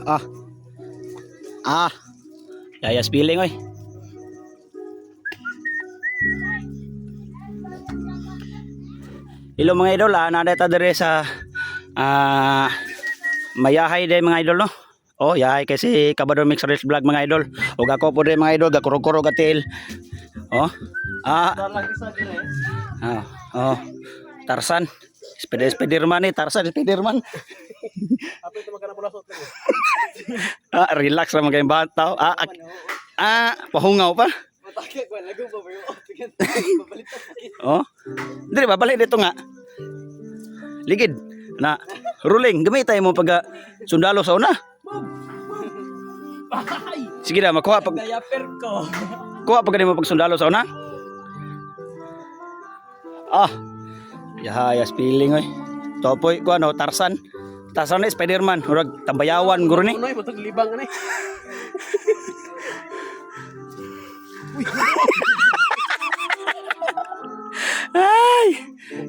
Ah. Ah. Yaya spilling oy. Hello mga idol, nadata dire sa mayahay day mga idol no. Oh, yahay kasi Kabador Mix Reels Vlog mga idol. Ug ako po din mga idol, gakurog-kurog atil. Oh. Oh. Tarsan. Spiderman ni Tarsan, Spiderman. Apa itu makan pula sot? Relax ra magayong bataw. Pahungaw pa. Matakik ko lagu pa bayo. Babalik ta. Oh. Dire babalik dito nga. Ligid na ruling gamay tayo mo pag sundalo sa una. Sige na makuha pag Diaper ko. kuha pag mo pag sundalo sa una. Yahaya spilling oy. Topoy ko ano Tarsan. Tarsan ni Spiderman, urag tambayawan guro ni. Unoy butog libang ani. Ay!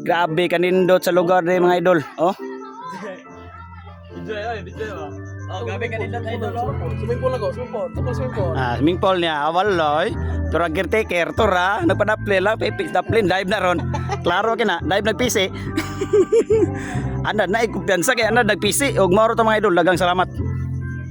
Grabe kanindot sa lugar ni mga idol. Oh. DJ ba. Oh, gabi kanila tayo dolo. Swimming pool ako, swimming pool. Tapos swimming pool. Swimming pool niya, awal loy. Pero ang caretaker, tora, nagpadaple lang, pipik daplin, dive na ron. Klaro kina, dive nagpisi. Anad na, kumpiyansa kaya anad nagpisi. Huwag mauro to mga idol, dagang salamat.